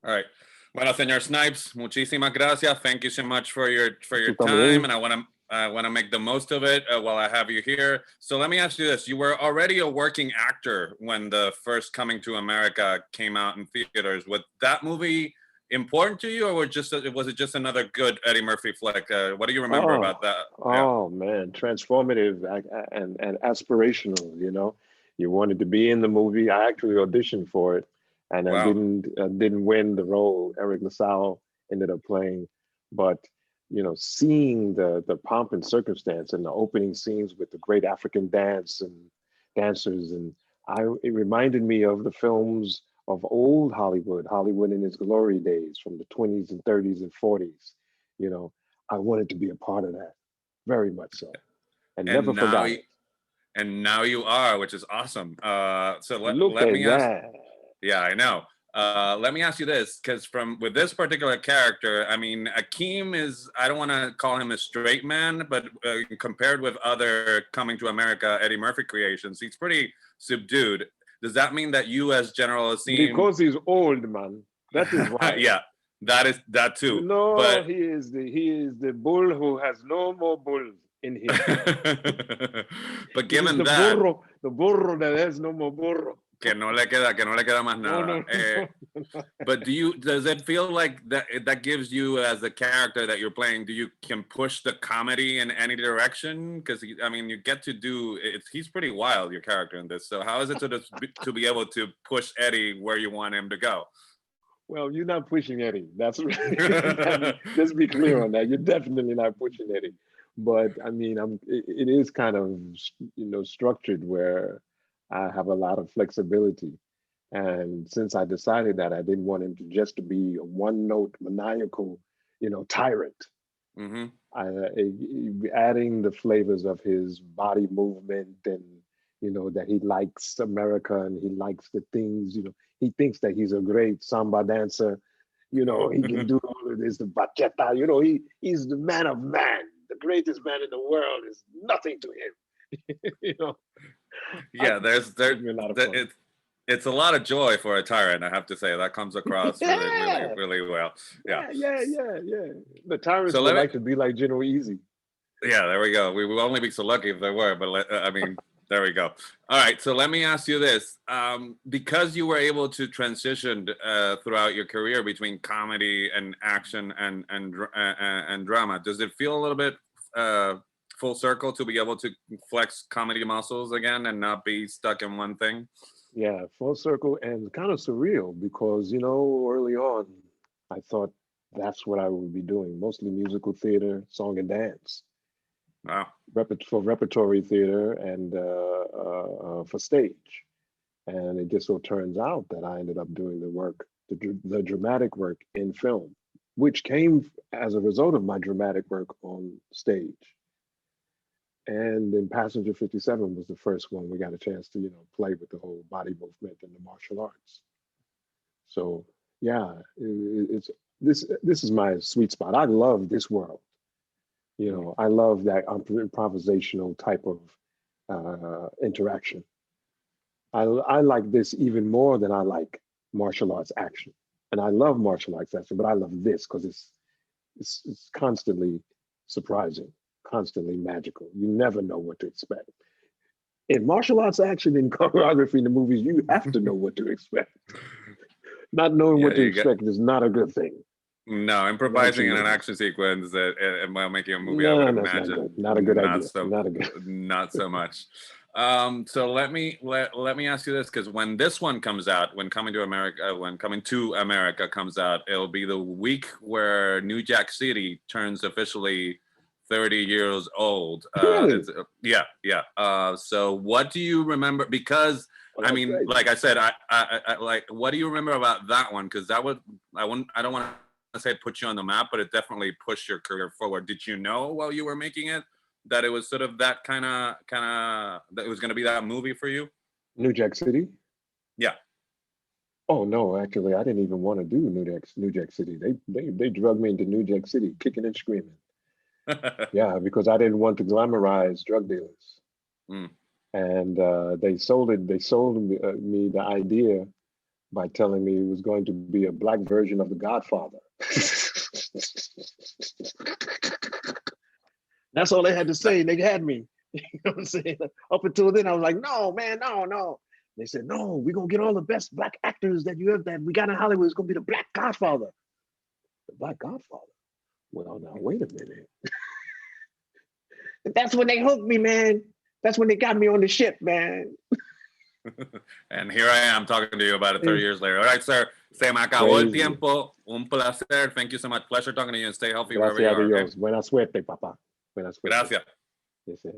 All right. Bueno, señor Snipes, muchísimas gracias. Thank you so much for your Tú time, también. and I want to make the most of it while I have you here. So let me ask you this: you were already a working actor when the first Coming to America came out in theaters. Was that movie important to you, or was it just another good Eddie Murphy flick? What do you remember about Oh, that? Yeah. oh man, transformative and aspirational. You wanted to be in the movie. I actually auditioned for it, and I Wow. didn't win the role. Eric LaSalle ended up playing, but seeing the pomp and circumstance and the opening scenes with the great African dance and dancers, and it reminded me of the films of old Hollywood, Hollywood in its glory days from the 20s and 30s and 40s. You know, I wanted to be a part of that, very much so, and never And now, forgot it. and now you are, which is awesome. So Look let at me ask. that. Yeah, I know. Let me ask you this, because from with this particular character, I mean, Akeem is, I don't want to call him a straight man, but compared with other Coming to America Eddie Murphy creations, he's pretty subdued. Does that mean that you, as General Akeem, Because he's old, man. That is why. yeah, that is that too. No, But he is the bull who has no more bulls in him. but He is given that, the burro that has no more burro. que no le queda más No, nada. no, no, no. But does it feel like that gives you, as the character that you're playing, do you can push the comedy in any direction? Because I mean, you get to do it. He's pretty wild, your character in this. So how is it to be able to push Eddie where you want him to go? Well, you're not pushing Eddie. That's right. Let's be clear on that. You're definitely not pushing Eddie. But I mean, it is kind of structured where I have a lot of flexibility. And since I decided that I didn't want him to just to be a one-note maniacal, tyrant, Mm-hmm. adding the flavors of his body movement and that he likes America and he likes the things, he thinks that he's a great samba dancer, he can do all of this, the bachata, he's the man of man, the greatest man in the world is nothing to him. I, Yeah, gives me a lot of fun. it's a lot of joy for a tyrant. I have to say that comes across really, really, Yeah, really well. Yeah. yeah. The tyrants So would let me. like to be like General Easy. Yeah, there we go. We would only be so lucky if there were, but I mean, there we go. All right, so let me ask you this: because you were able to transition throughout your career between comedy and action and drama, does it feel a little bit full circle to be able to flex comedy muscles again and not be stuck in one thing? Yeah, full circle and kind of surreal because, early on, I thought that's what I would be doing, mostly musical theater, song and dance, Wow. for repertory theater and for stage. And it just so turns out that I ended up doing the work, the dramatic work in film, which came as a result of my dramatic work on stage. And then Passenger 57 was the first one we got a chance to, play with the whole body movement and the martial arts. So yeah, it's this is my sweet spot. I love this world. I love that improvisational type of interaction. I like this even more than I like martial arts action. And I love martial arts action, but I love this because it's constantly surprising, constantly magical. You never know what to expect. In martial arts action and choreography in the movies, you have to know what to expect. Not knowing Yeah, what to you get expect is not a good thing. no Don't improvising you in an know? action sequence while making a movie. I would No, that's not imagine good. Not a good idea. Not a good. not so much. So let me ask you this, because when this one comes out, when Coming to America comes out, it'll be the week where New Jack City turns officially 30 years old. Really? It's yeah. So what do you remember? Because Well, I that's mean, great. like I said, I like, what do you remember about that one? Because I don't want to say put you on the map, but it definitely pushed your career forward. Did you know while you were making it that it was sort of that kind of that it was going to be that movie for you? New Jack City? Yeah. Oh no, actually, I didn't even want to do New Jack City. They drugged me into New Jack City, kicking and screaming. Yeah, because I didn't want to glamorize drug dealers. Mm. And they sold me the idea by telling me it was going to be a black version of The Godfather. That's all they had to say. They had me. You know what I'm saying? Up until then, I was like, no, man, no. They said, no, we're going to get all the best black actors that we got in Hollywood. It's going to be the Black Godfather. The Black Godfather? Well, now, wait a minute. That's when they hooked me, man. That's when they got me on the ship, man. And here I am talking to you about it 30 years later. All right, sir. Se me acabó el tiempo. Un placer. Thank you so much. Pleasure talking to you, and stay healthy wherever you are. Gracias a Dios. Buena suerte, papá. Buena suerte. Gracias. Yes, sir.